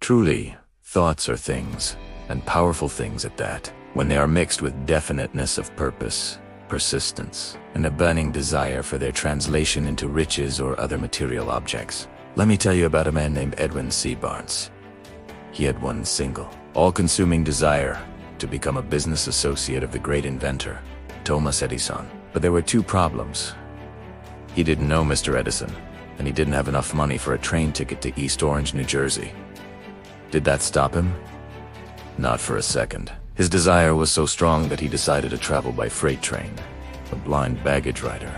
Truly, thoughts are things, and powerful things at that, when they are mixed with definiteness of purpose, persistence, and a burning desire for their translation into riches or other material objects. Let me tell you about a man named Edwin C. Barnes. He had one single, all-consuming desire to become a business associate of the great inventor, Thomas Edison. But there were two problems. He didn't know Mr. Edison, and he didn't have enough money for a train ticket to East Orange, New Jersey. Did that stop him? Not for a second. His desire was so strong that he decided to travel by freight train, a blind baggage rider,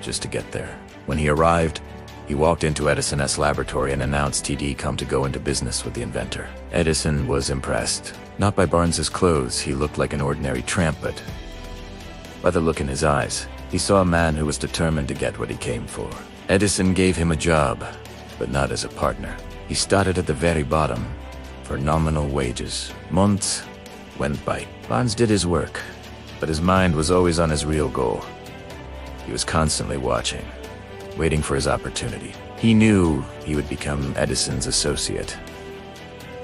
just to get there. When he arrived, he walked into Edison's laboratory and announced he'd come to go into business with the inventor. Edison was impressed, not by Barnes's clothes. He looked like an ordinary tramp, but by the look in his eyes, he saw a man who was determined to get what he came for. Edison gave him a job, but not as a partner. He started at the very bottom, for nominal wages. Months went by. Barnes did his work, but his mind was always on his real goal. He was constantly watching, waiting for his opportunity. He knew he would become Edison's associate.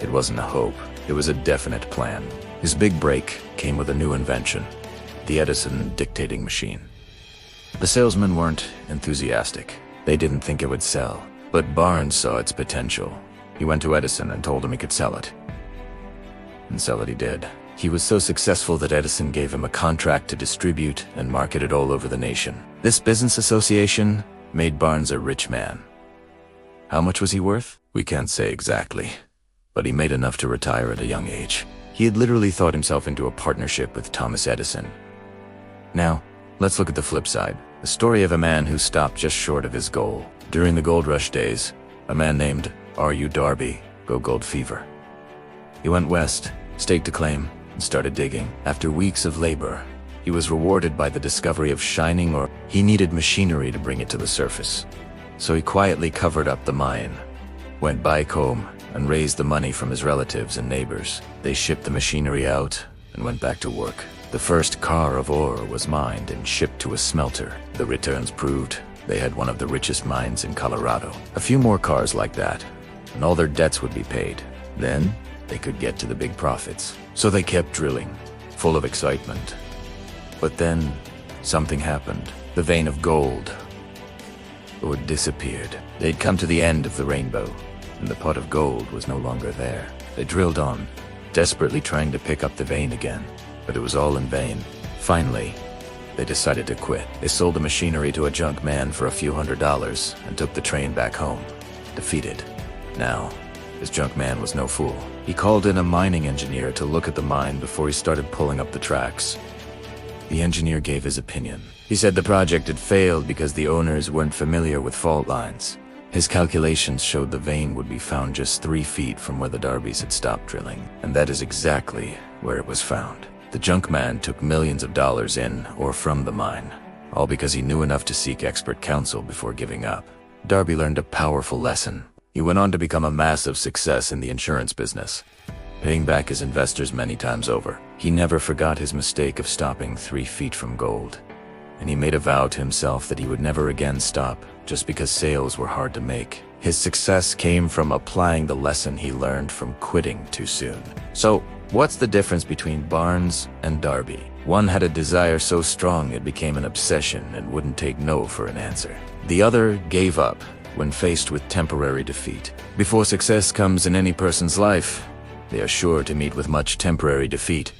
It wasn't a hope, it was a definite plan. His big break came with a new invention, the Edison dictating machine. The salesmen weren't enthusiastic. They didn't think it would sell, but Barnes saw its potential. He went to Edison and told him he could sell it. And sell it he did. He was so successful that Edison gave him a contract to distribute and market it all over the nation. This business association made Barnes a rich man. How much was he worth? We can't say exactly, but he made enough to retire at a young age. He had literally thought himself into a partnership with Thomas Edison. Now, let's look at the flip side. The story of a man who stopped just short of his goal. During the gold rush days, a man named R.U. Darby, go gold fever. He went west, staked a claim, and started digging. After weeks of labor, he was rewarded by the discovery of shining ore. He needed machinery to bring it to the surface. So he quietly covered up the mine, went back home, and raised the money from his relatives and neighbors. They shipped the machinery out and went back to work. The first car of ore was mined and shipped to a smelter. The returns proved they had one of the richest mines in Colorado. A few more cars like that, and all their debts would be paid. Then they could get to the big profits. So they kept drilling, full of excitement. But then something happened. The vein of gold disappeared. They'd come to the end of the rainbow, and the pot of gold was no longer there. They drilled on, desperately trying to pick up the vein again, but it was all in vain. Finally, they decided to quit. They sold the machinery to a junk man for a few $100s and took the train back home, defeated. Now, this junk man was no fool. He called in a mining engineer to look at the mine before he started pulling up the tracks. The engineer gave his opinion. He said the project had failed because the owners weren't familiar with fault lines. His calculations showed the vein would be found just 3 feet from where the Darbys had stopped drilling, and that is exactly where it was found. The junk man took millions of dollars in or from the mine, all because he knew enough to seek expert counsel before giving up. Darby learned a powerful lesson. He went on to become a massive success in the insurance business, paying back his investors many times over. He never forgot his mistake of stopping 3 feet from gold, and he made a vow to himself that he would never again stop just because sales were hard to make. His success came from applying the lesson he learned from quitting too soon. So, what's the difference between Barnes and Darby? One had a desire so strong it became an obsession and wouldn't take no for an answer. The other gave up when faced with temporary defeat. Before success comes in any person's life, they are sure to meet with much temporary defeat,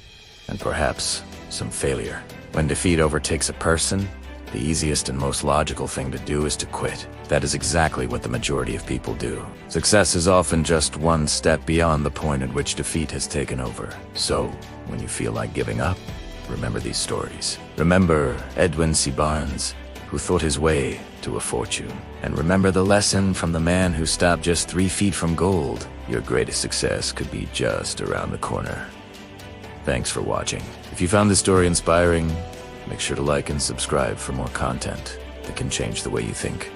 and perhaps some failure. When defeat overtakes a person, the easiest and most logical thing to do is to quit. That is exactly what the majority of people do. Success is often just one step beyond the point at which defeat has taken over. So, when you feel like giving up, remember these stories. Remember Edwin C. Barnes, who thought his way to a fortune. And remember the lesson from the man who stopped just 3 feet from gold. Your greatest success could be just around the corner. Thanks for watching. If you found this story inspiring, make sure to like and subscribe for more content that can change the way you think.